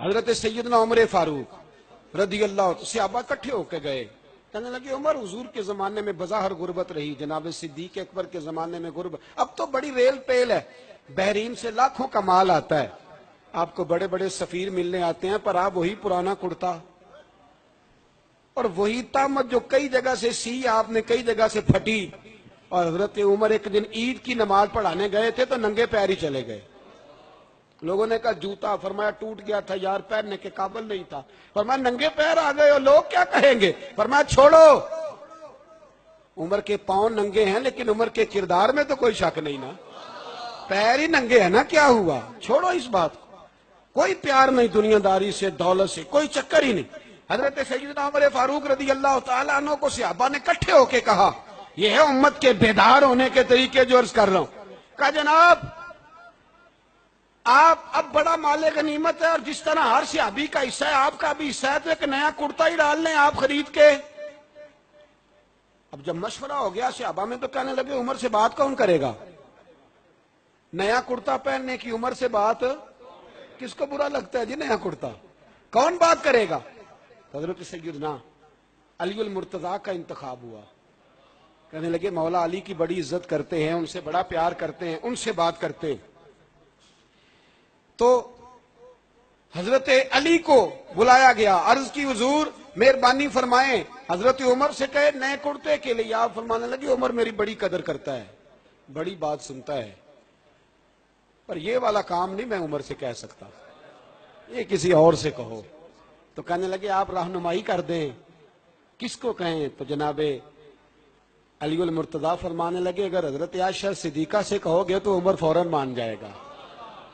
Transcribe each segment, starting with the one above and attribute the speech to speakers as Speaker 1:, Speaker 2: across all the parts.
Speaker 1: حضرت سیدنا عمر فاروق رضی اللہ عنہ صحابہ کٹھے ہو کے گئے، کہنے لگے عمر حضور کے زمانے میں بظاہر غربت رہی، جناب صدیق اکبر کے زمانے میں غربت، اب تو بڑی ریل پیل ہے، بحرین سے لاکھوں کا مال آتا ہے، آپ کو بڑے بڑے سفیر ملنے آتے ہیں، پر آپ وہی پرانا کرتا اور وہی تامت جو کئی جگہ سے سی آپ نے کئی جگہ سے پھٹی۔ اور حضرت عمر ایک دن عید کی نماز پڑھانے گئے تھے تو ننگے پیر ہی چلے گئے، لوگوں نے کہا جوتا، فرمایا ٹوٹ گیا تھا یار، پہننے کے قابل نہیں تھا، فرمایا ننگے پیر آ گئے ہو، لوگ کیا کہیں گے، فرمایا چھوڑو، عمر کے پاؤں ننگے ہیں لیکن عمر کے کردار میں تو کوئی شک نہیں نا، پیر ہی ننگے ہیں نا، کیا ہوا، چھوڑو اس بات کو، کوئی پیار نہیں دنیا داری سے، دولت سے، کوئی چکر ہی نہیں۔ حضرت سیدنا عمر فاروق رضی اللہ تعالیٰ عنہ کو صحابہ نے کٹھے ہو کے کہا، یہ ہے امت کے بیدار ہونے کے طریقے جو عرض کر رہا ہوں، کہا جناب آپ اب بڑا مال غنیمت ہے اور جس طرح ہر صحابی کا حصہ ہے آپ کا بھی حصہ ہے، تو ایک نیا کرتا ہی ڈال لیں آپ خرید کے۔ اب جب مشورہ ہو گیا صحابہ میں تو کہنے لگے عمر سے بات کون کرے گا، نیا کرتا پہننے کی عمر سے بات، کس کو برا لگتا ہے جی نیا کرتا، کون بات کرے گا؟ حضرت سیدنا علی المرتضیٰ کا انتخاب ہوا، کہنے لگے مولا علی کی بڑی عزت کرتے ہیں، ان سے بڑا پیار کرتے ہیں، ان سے بات کرتے ہیں۔ تو حضرت علی کو بلایا گیا، عرض کی حضور مہربانی فرمائیں، حضرت عمر سے کہے نئے کرتے کے لیے، آپ فرمانے لگے عمر میری بڑی قدر کرتا ہے، بڑی بات سنتا ہے، پر یہ والا کام نہیں میں عمر سے کہہ سکتا، یہ کسی اور سے کہو۔ تو کہنے لگے آپ رہنمائی کر دیں، کس کو کہیں؟ تو جناب علی المرتضیٰ فرمانے لگے اگر حضرت عائشہ صدیقہ سے کہو گے تو عمر فوراً مان جائے گا،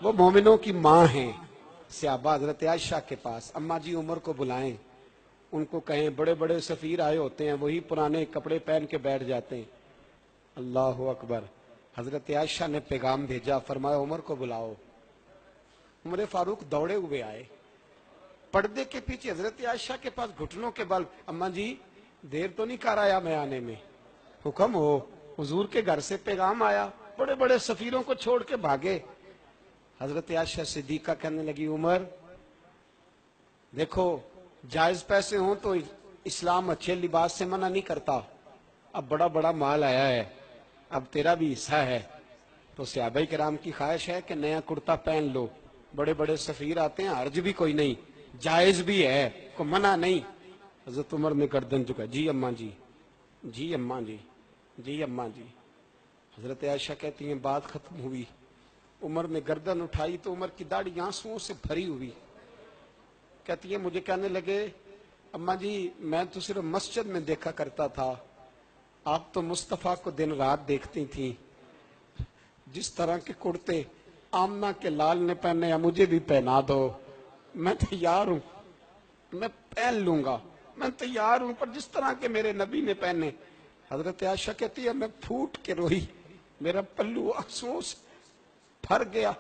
Speaker 1: وہ مومنوں کی ماں ہیں۔ صحابہ حضرت عائشہ کے پاس، اماں جی عمر کو بلائیں، ان کو کہیں بڑے بڑے سفیر آئے ہوتے ہیں، وہی پرانے کپڑے پہن کے بیٹھ جاتے ہیں۔ اللہ اکبر، حضرت عائشہ نے پیغام بھیجا، فرمایا عمر کو بلاؤ۔ عمر فاروق دوڑے ہوئے آئے، پردے کے پیچھے حضرت عائشہ کے پاس گھٹنوں کے بل، اماں جی دیر تو نہیں کر آیا میں آنے میں، حکم ہو، حضور کے گھر سے پیغام آیا، بڑے بڑے سفیروں کو چھوڑ کے بھاگے۔ حضرت عائشہ صدیقہ کہنے لگی عمر دیکھو جائز پیسے ہوں تو اسلام اچھے لباس سے منع نہیں کرتا، اب بڑا بڑا مال آیا ہے، اب تیرا بھی حصہ ہے، تو صحابہ کرام کی خواہش ہے کہ نیا کرتا پہن لو، بڑے بڑے سفیر آتے ہیں، حرج بھی کوئی نہیں، جائز بھی ہے، کوئی منع نہیں۔ حضرت عمر نے گردن جھکا، جی اماں جی، جی اماں جی، جی اماں جی۔ حضرت عائشہ کہتی ہیں بات ختم ہوئی، عمر نے گردن اٹھائی تو عمر کی داڑھی آنسوؤں سے بھری ہوئی، کہتی ہے مجھے کہنے لگے اماں جی میں تو صرف مسجد میں دیکھا کرتا تھا، آپ تو مصطفیٰ کو دن رات دیکھتی تھیں، جس طرح کے کرتے آمنہ کے لال نے پہنے یا مجھے بھی پہنا دو، میں تیار ہوں، میں پہن لوں گا، میں تیار ہوں، پر جس طرح کے میرے نبی نے پہنے۔ حضرت عائشہ کہتی ہے میں پھوٹ کے روئی، میرا پلو آنسوؤں سے بھر گیا۔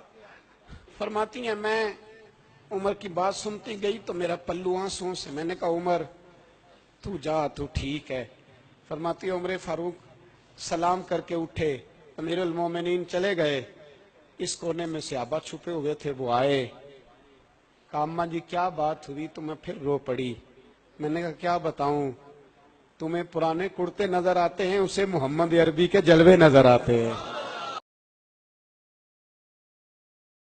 Speaker 1: فرماتی ہیں میں عمر کی بات سنتی گئی تو میرا پلو آنسوؤں سے، میں نے کہا عمر تو جا، تو ٹھیک ہے۔ فرماتی عمر فاروق سلام کر کے اٹھے، امیر المومنین چلے گئے، اس کونے میں صحابہ چھپے ہوئے تھے، وہ آئے، کہا اماں جی کیا بات ہوئی؟ تو میں پھر رو پڑی، میں نے کہا کیا بتاؤں، تمہیں پرانے کرتے نظر آتے ہیں، اسے محمد عربی کے جلوے نظر آتے ہیں۔